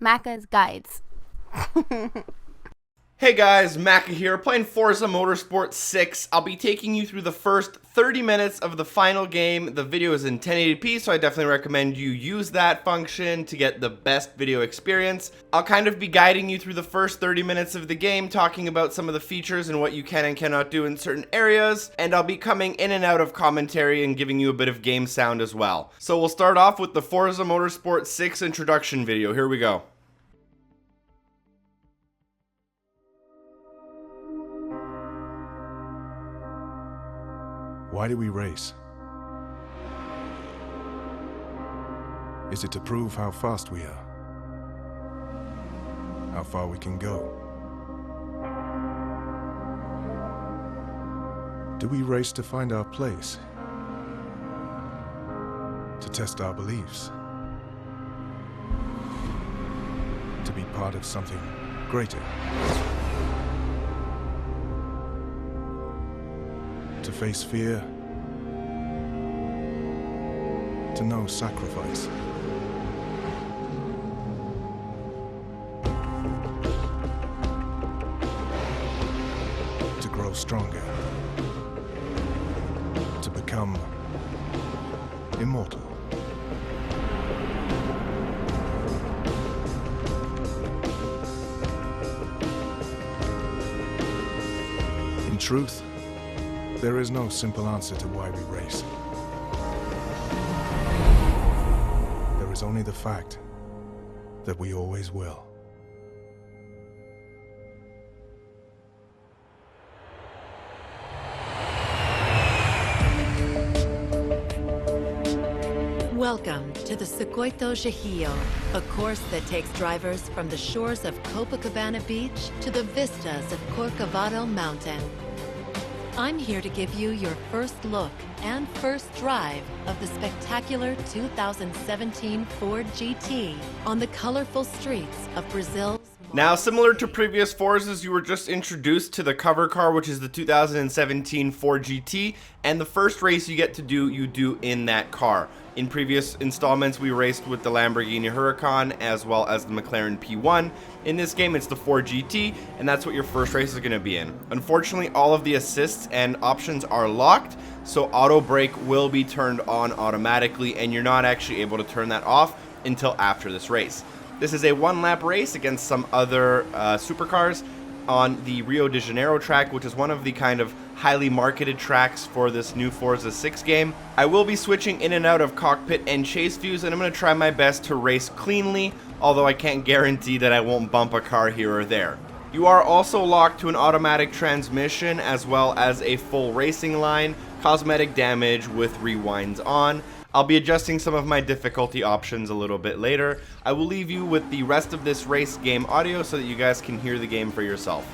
Macca's Guides. Hey guys, Macca here, playing Forza Motorsport 6. I'll be taking you through the first 30 minutes of the final game. The video is in 1080p, so I definitely recommend you use that function to get the best video experience. I'll kind of be guiding you through the first 30 minutes of the game, talking about some of the features and what you can and cannot do in certain areas, and I'll be coming in and out of commentary and giving you a bit of game sound as well. So we'll start off with the Forza Motorsport 6 introduction video. Here we go. Why do we race? Is it to prove how fast we are? How far we can go? Do we race to find our place? To test our beliefs? To be part of something greater? To face fear, to know sacrifice. To grow stronger, to become immortal. In truth, there is no simple answer to why we race. There is only the fact that we always will. Welcome to the Circuito Gijillo, a course that takes drivers from the shores of Copacabana Beach to the vistas of Corcovado Mountain. I'm here to give you your first look and first drive of the spectacular 2017 Ford GT on the colorful streets of Brazil's... Now, similar to previous Forzas, you were just introduced to the cover car, which is the 2017 Ford GT, and the first race you get to do, you do in that car. In previous installments, we raced with the Lamborghini Huracan as well as the McLaren P1. In this game, it's the Ford GT, and that's what your first race is going to be in. Unfortunately, all of the assists and options are locked, so auto brake will be turned on automatically, and you're not actually able to turn that off until after this race. This is a one-lap race against some other supercars on the Rio de Janeiro track, which is one of the kind of highly marketed tracks for this new Forza 6 game. I will be switching in and out of cockpit and chase views, and I'm going to try my best to race cleanly, although I can't guarantee that I won't bump a car here or there. You are also locked to an automatic transmission as well as a full racing line, cosmetic damage with rewinds on. I'll be adjusting some of my difficulty options a little bit later. I will leave you with the rest of this race game audio so that you guys can hear the game for yourself.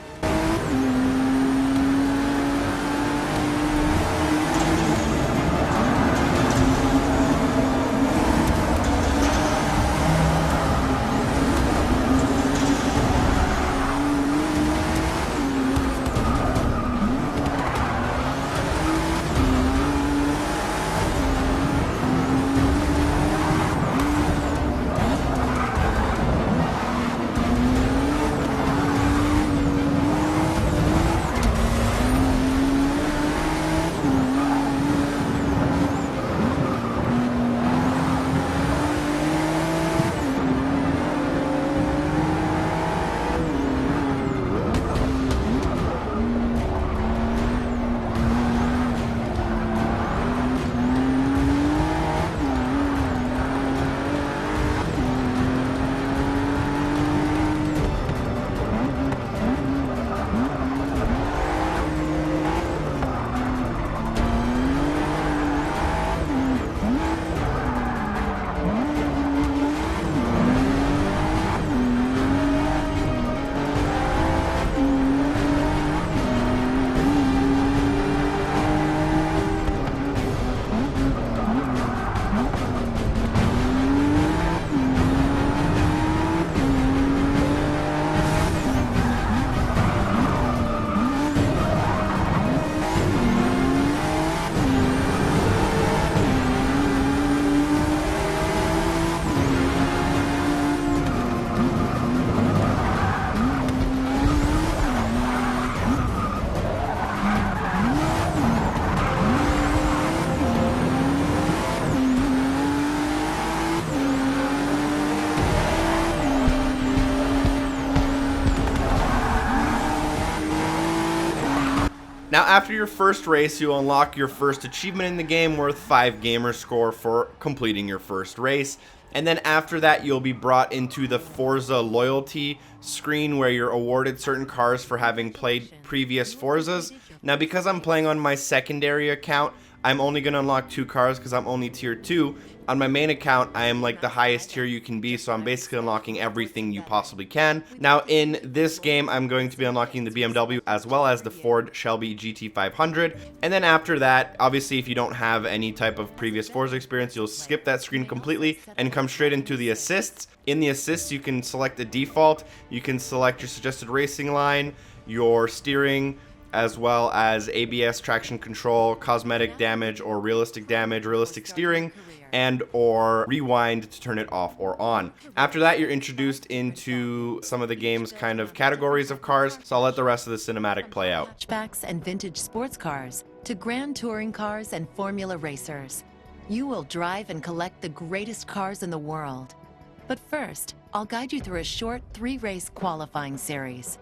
Now, after your first race, you'll unlock your first achievement in the game worth 5 gamer score for completing your first race. And then after that, you'll be brought into the Forza loyalty screen where you're awarded certain cars for having played previous Forzas. Now, because I'm playing on my secondary account, I'm only going to unlock 2 cars because I'm only tier 2. On my main account, I am like the highest tier you can be, so I'm basically unlocking everything you possibly can. Now, in this game, I'm going to be unlocking the BMW as well as the Ford Shelby GT500. And then after that, obviously, if you don't have any type of previous Forza experience, you'll skip that screen completely and come straight into the assists. In the assists, you can select the default, you can select your suggested racing line, your steering, as well as ABS traction control, cosmetic damage or realistic damage, realistic steering, and or rewind to turn it off or on. After that, you're introduced into some of the game's kind of categories of cars, so I'll let the rest of the cinematic play out. Hatchbacks and vintage sports cars to grand touring cars and formula racers. You will drive and collect the greatest cars in the world. But first, I'll guide you through a short 3-race qualifying series.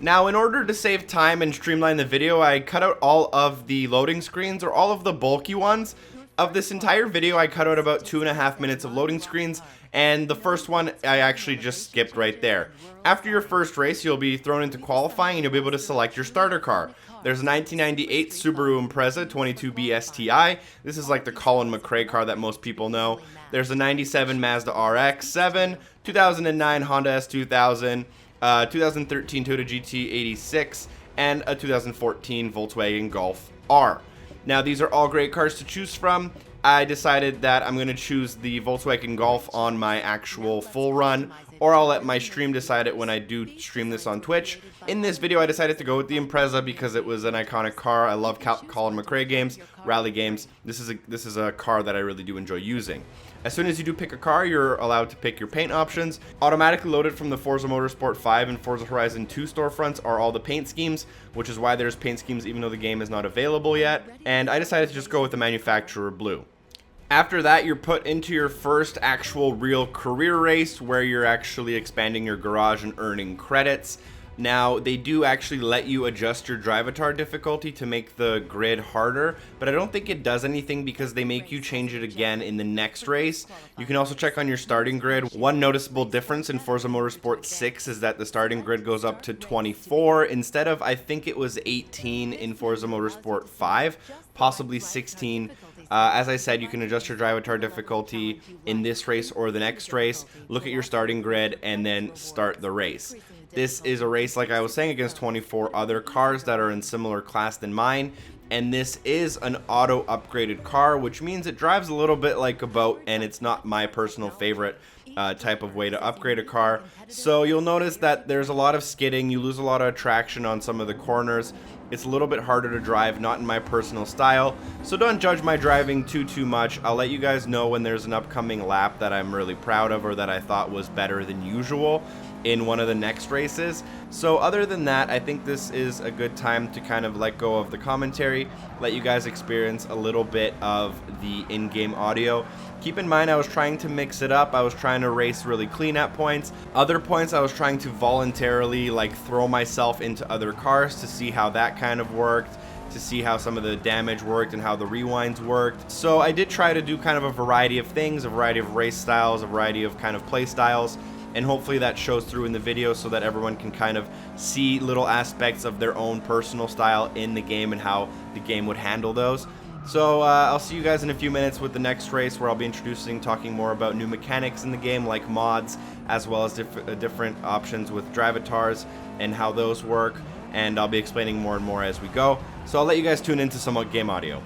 Now, in order to save time and streamline the video, I cut out all of the loading screens, or all of the bulky ones. Of this entire video, I cut out about 2.5 minutes of loading screens, and the first one I actually just skipped right there. After your first race, you'll be thrown into qualifying and you'll be able to select your starter car. There's a 1998 Subaru Impreza 22B STI. This is like the Colin McRae car that most people know. There's a 97 Mazda RX-7, 2009 Honda S2000, 2013 Toyota GT86, and a 2014 Volkswagen Golf R. Now, these are all great cars to choose from. I decided that I'm going to choose the Volkswagen Golf on my actual full run, or I'll let my stream decide it when I do stream this on Twitch. In this video, I decided to go with the Impreza because it was an iconic car. I love Colin McRae games, rally games. This is a car that I really do enjoy using. As soon as you do pick a car, you're allowed to pick your paint options. Automatically loaded from the Forza Motorsport 5 and Forza Horizon 2 storefronts are all the paint schemes, which is why there's paint schemes even though the game is not available yet. And I decided to just go with the manufacturer blue. After that, you're put into your first actual real career race where you're actually expanding your garage and earning credits. Now, they do actually let you adjust your Drivatar difficulty to make the grid harder, but I don't think it does anything because they make you change it again in the next race. You can also check on your starting grid. One noticeable difference in Forza Motorsport 6 is that the starting grid goes up to 24 instead of, I think it was 18 in Forza Motorsport 5, possibly 16. As I said, you can adjust your Drivatar difficulty in this race or the next race, look at your starting grid, and then start the race. This is a race, like I was saying, against 24 other cars that are in similar class than mine, and this is an auto upgraded car, which means it drives a little bit like a boat, and it's not my personal favorite type of way to upgrade a car. So you'll notice that there's a lot of skidding, you lose a lot of traction on some of the corners. It's a little bit harder to drive, not in my personal style, so don't judge my driving too much. I'll let you guys know when there's an upcoming lap that I'm really proud of or that I thought was better than usual in one of the next races. So other than that, I think this is a good time to kind of let go of the commentary, let you guys experience a little bit of the in-game audio. Keep in mind, I was trying to mix it up. I was trying to race really clean at points. Other points, I was trying to voluntarily like throw myself into other cars to see how that kind of worked, to see how some of the damage worked and how the rewinds worked. So I did try to do kind of a variety of things, a variety of race styles, a variety of kind of play styles, and hopefully that shows through in the video so that everyone can kind of see little aspects of their own personal style in the game and how the game would handle those. So I'll see you guys in a few minutes with the next race where I'll be talking more about new mechanics in the game like mods, as well as different options with Drivatars and how those work, and I'll be explaining more and more as we go. So I'll let you guys tune into some game audio.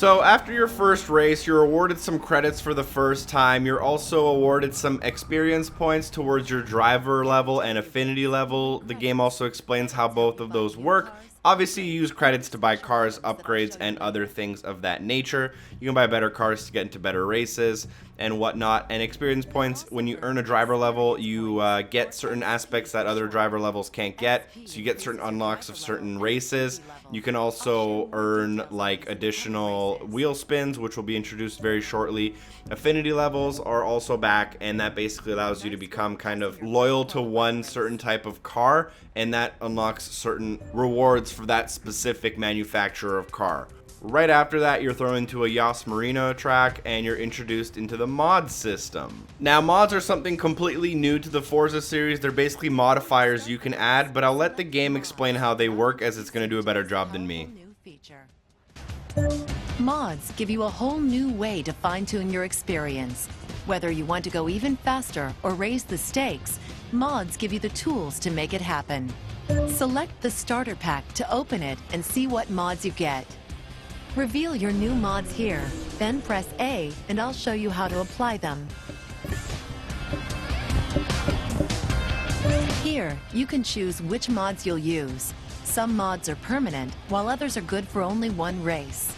So after your first race, you're awarded some credits for the first time. You're also awarded some experience points towards your driver level and affinity level. The game also explains how both of those work. Obviously, you use credits to buy cars, upgrades, and other things of that nature. You can buy better cars to get into better races and whatnot. And experience points, when you earn a driver level, you get certain aspects that other driver levels can't get. So you get certain unlocks of certain races. You can also earn like additional wheel spins, which will be introduced very shortly. Affinity levels are also back, and that basically allows you to become kind of loyal to one certain type of car, and that unlocks certain rewards for that specific manufacturer of car. Right after that, you're thrown into a Yas Marina track and you're introduced into the mod system. Now, mods are something completely new to the Forza series. They're basically modifiers you can add, but I'll let the game explain how they work, as it's going to do a better job than me. Mods give you a whole new way to fine-tune your experience. Whether you want to go even faster or raise the stakes, mods give you the tools to make it happen. Select the starter pack to open it and see what mods you get. Reveal your new mods here, then press A and I'll show you how to apply them. Here, you can choose which mods you'll use. Some mods are permanent, while others are good for only one race.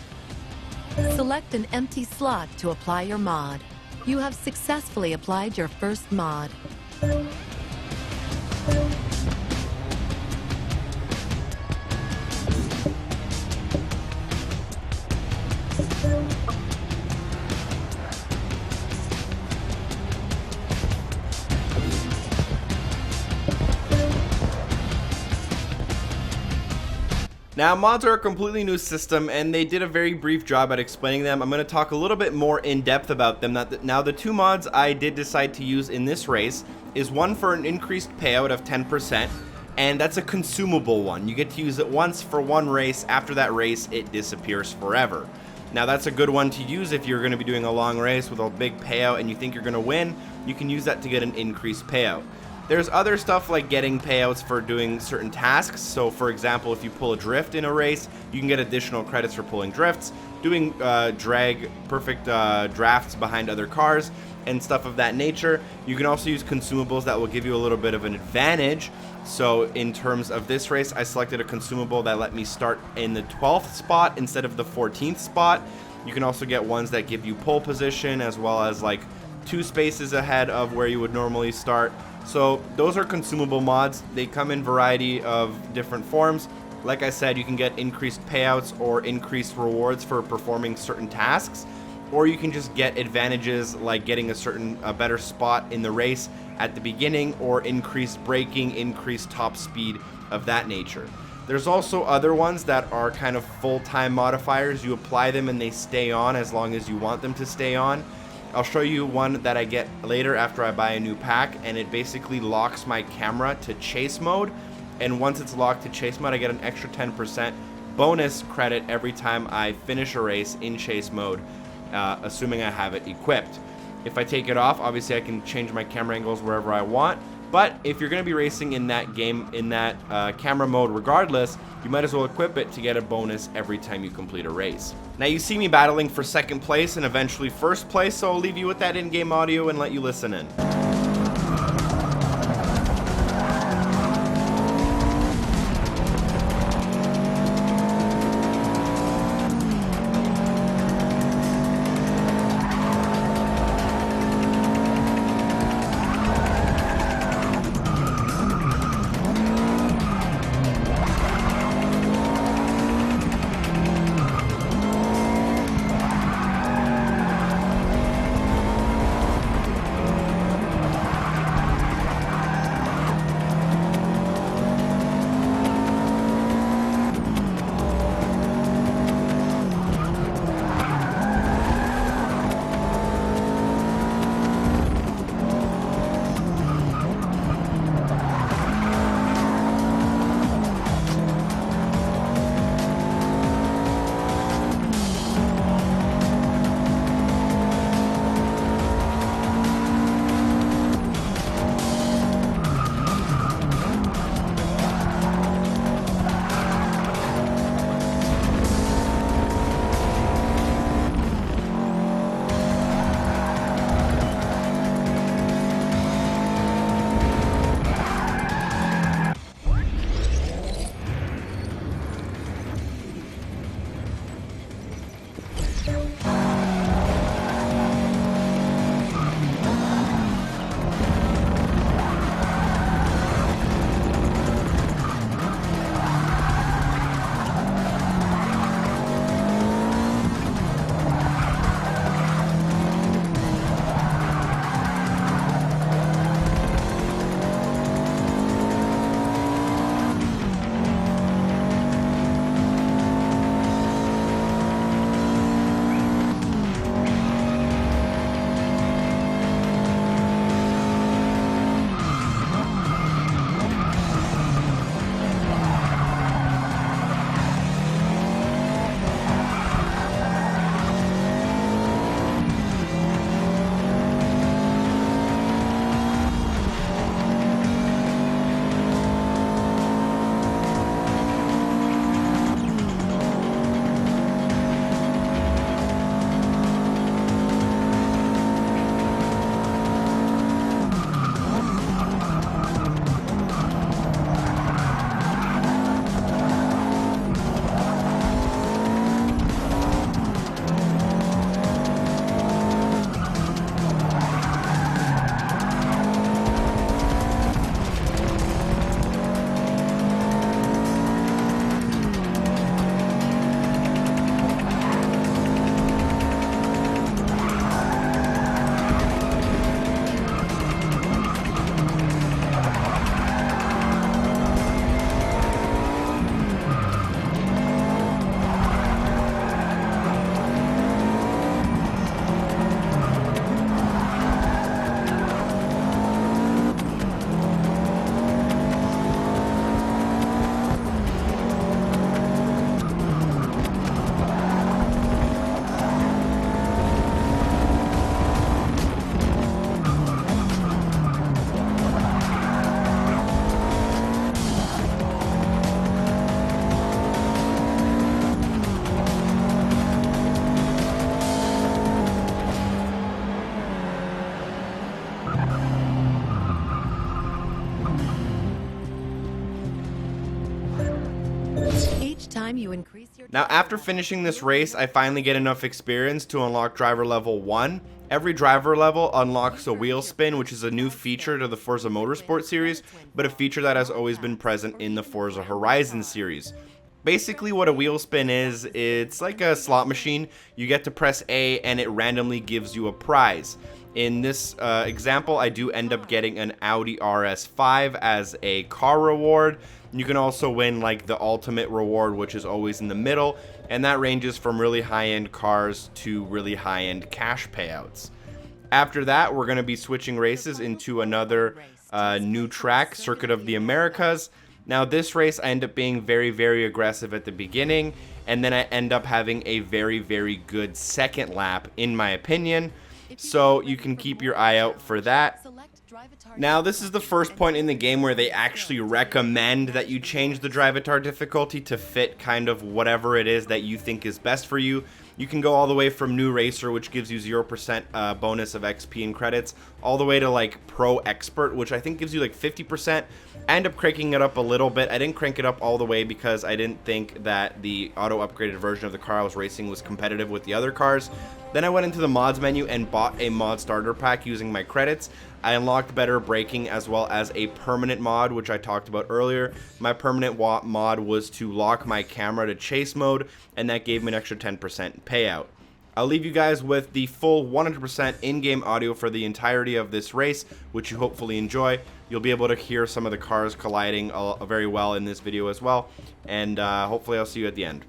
Select an empty slot to apply your mod. You have successfully applied your first mod. Now, mods are a completely new system, and they did a very brief job at explaining them. I'm going to talk a little bit more in depth about them. Now, the two mods I did decide to use in this race is one for an increased payout of 10%, and that's a consumable one. You get to use it once for one race. After that race, it disappears forever. Now, that's a good one to use if you're going to be doing a long race with a big payout and you think you're going to win. You can use that to get an increased payout. There's other stuff like getting payouts for doing certain tasks. So for example, if you pull a drift in a race, you can get additional credits for pulling drifts, doing perfect drafts behind other cars and stuff of that nature. You can also use consumables that will give you a little bit of an advantage. So in terms of this race, I selected a consumable that let me start in the 12th spot instead of the 14th spot. You can also get ones that give you pole position, as well as like 2 spaces ahead of where you would normally start. So those are consumable mods. They come in variety of different forms. Like I said, you can get increased payouts or increased rewards for performing certain tasks, or you can just get advantages like getting a better spot in the race at the beginning, or increased braking, increased top speed of that nature. There's also other ones that are kind of full-time modifiers. You apply them and they stay on as long as you want them to stay on. I'll show you one that I get later after I buy a new pack, and it basically locks my camera to chase mode, and once it's locked to chase mode, I get an extra 10% bonus credit every time I finish a race in chase mode, assuming I have it equipped. If I take it off, obviously I can change my camera angles wherever I want, but if you're going to be racing in that game, in that camera mode regardless, you might as well equip it to get a bonus every time you complete a race. Now, you see me battling for second place and eventually first place, so I'll leave you with that in-game audio and let you listen in. time you increase your Now, after finishing this race, I finally get enough experience to unlock driver level 1. Every driver level unlocks a wheel spin, which is a new feature to the Forza Motorsport series, but a feature that has always been present in the Forza Horizon series. Basically what a wheel spin is, it's like a slot machine. You get to press A and it randomly gives you a prize. In this example, I do end up getting an Audi RS5 as a car reward. You can also win like the ultimate reward, which is always in the middle, and that ranges from really high-end cars to really high-end cash payouts. After that, we're going to be switching races into another new track, Circuit of the Americas. Now this race, I end up being very, very aggressive at the beginning, and then I end up having a very, very good second lap, in my opinion. So you can keep your eye out for that. Now this is the first point in the game where they actually recommend that you change the Drivatar difficulty to fit kind of whatever it is that you think is best for you. You can go all the way from New Racer, which gives you 0% bonus of XP and credits, all the way to like Pro Expert, which I think gives you like 50%. I end up cranking it up a little bit. I didn't crank it up all the way because I didn't think that the auto upgraded version of the car I was racing was competitive with the other cars. Then I went into the mods menu and bought a mod starter pack using my credits. I unlocked better braking as well as a permanent mod, which I talked about earlier. My permanent mod was to lock my camera to chase mode, and that gave me an extra 10% payout. I'll leave you guys with the full 100% in-game audio for the entirety of this race, which you hopefully enjoy. You'll be able to hear some of the cars colliding very well in this video as well, and hopefully I'll see you at the end.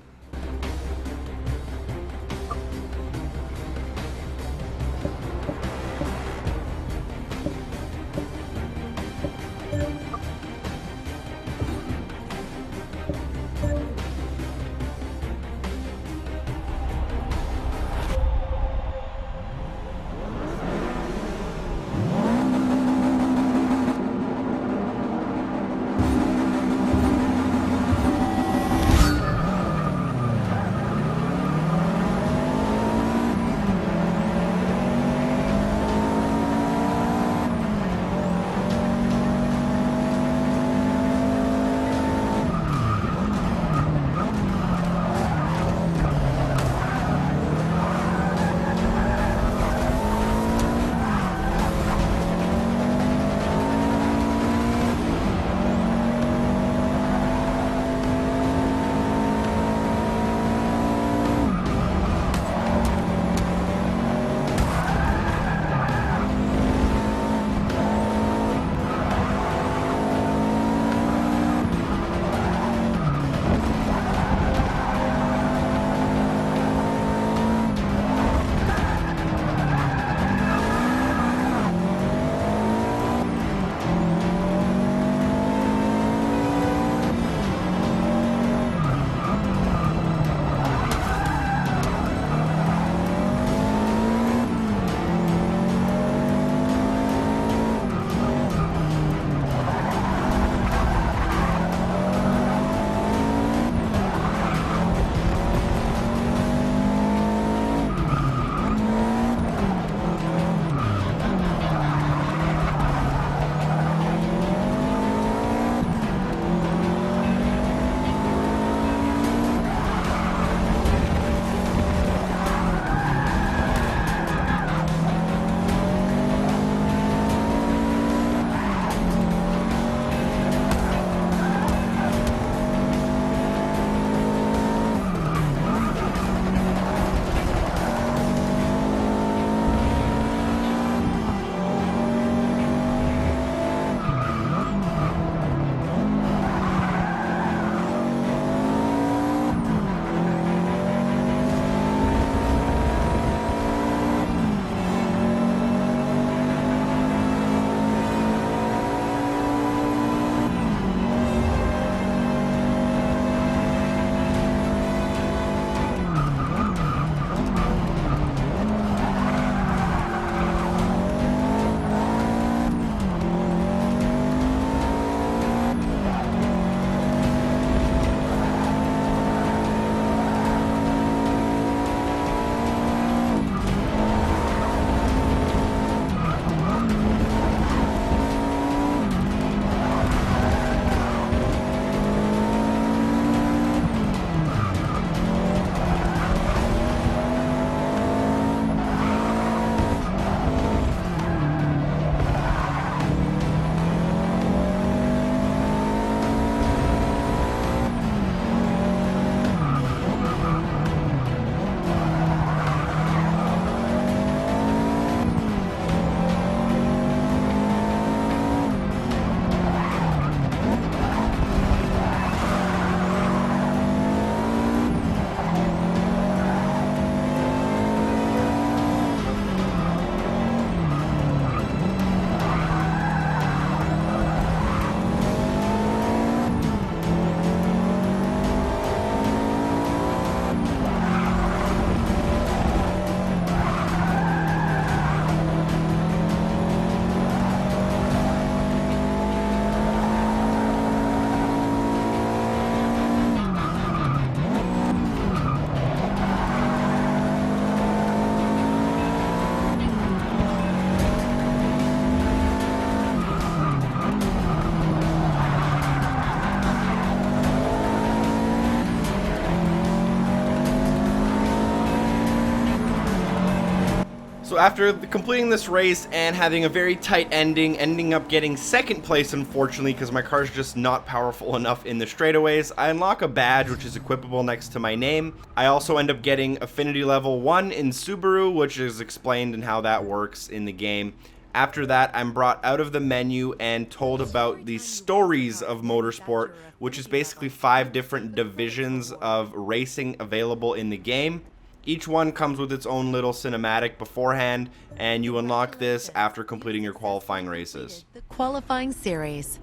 So after completing this race and having a very tight ending, ending up getting second place unfortunately because my car's just not powerful enough in the straightaways, I unlock a badge which is equipable next to my name. I also end up getting affinity level 1 in Subaru, which is explained in how that works in the game. After that, I'm brought out of the menu and told about the stories of motorsport, which is basically 5 different divisions of racing available in the game. Each one comes with its own little cinematic beforehand, and you unlock this after completing your qualifying races. The qualifying series.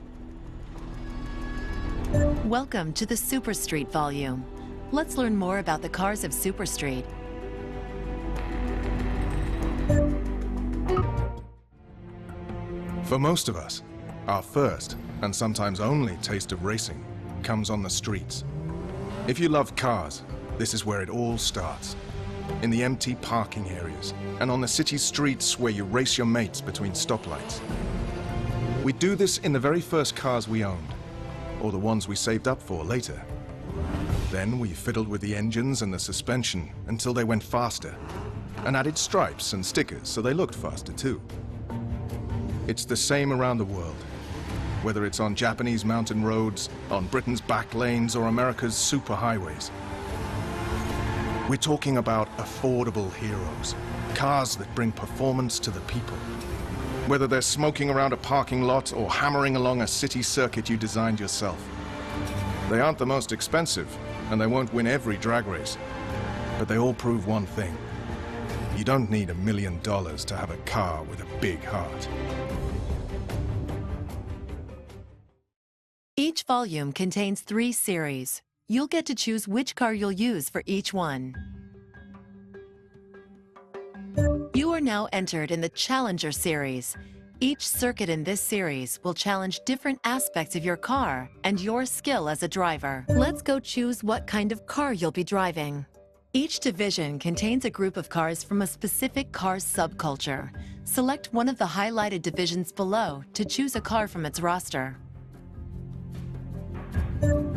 Welcome to the Super Street volume. Let's learn more about the cars of Super Street. For most of us, our first, and sometimes only, taste of racing comes on the streets. If you love cars, this is where it all starts. In the empty parking areas, and on the city streets where you race your mates between stoplights. We do this in the very first cars we owned, or the ones we saved up for later. Then we fiddled with the engines and the suspension until they went faster, and added stripes and stickers so they looked faster too. It's the same around the world, whether it's on Japanese mountain roads, on Britain's back lanes, or America's superhighways. We're talking about affordable heroes, cars that bring performance to the people. Whether they're smoking around a parking lot or hammering along a city circuit you designed yourself. They aren't the most expensive, and they won't win every drag race. But they all prove one thing. You don't need $1 million to have a car with a big heart. Each volume contains 3 series. You'll get to choose which car you'll use for each one. You are now entered in the Challenger series. Each circuit in this series will challenge different aspects of your car and your skill as a driver. Let's go choose what kind of car you'll be driving. Each division contains a group of cars from a specific car's subculture. Select one of the highlighted divisions below to choose a car from its roster.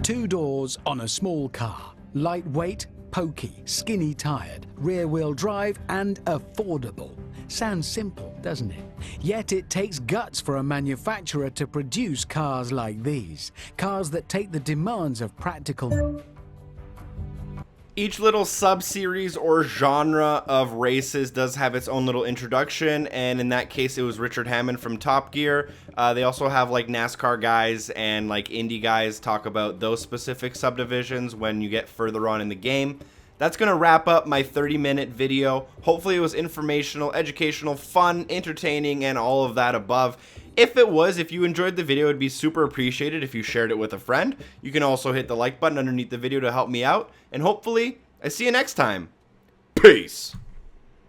2 doors on a small car. Lightweight, pokey, skinny-tired, rear-wheel drive, and affordable. Sounds simple, doesn't it? Yet it takes guts for a manufacturer to produce cars like these. Cars that take the demands of practical... Each little sub-series or genre of races does have its own little introduction, and in that case it was Richard Hammond from Top Gear. They also have like NASCAR guys and like Indy guys talk about those specific subdivisions when you get further on in the game. That's going to wrap up my 30-minute video. Hopefully it was informational, educational, fun, entertaining, and all of that above. If it was, if you enjoyed the video, it'd be super appreciated if you shared it with a friend. You can also hit the like button underneath the video to help me out. And hopefully, I see you next time. Peace!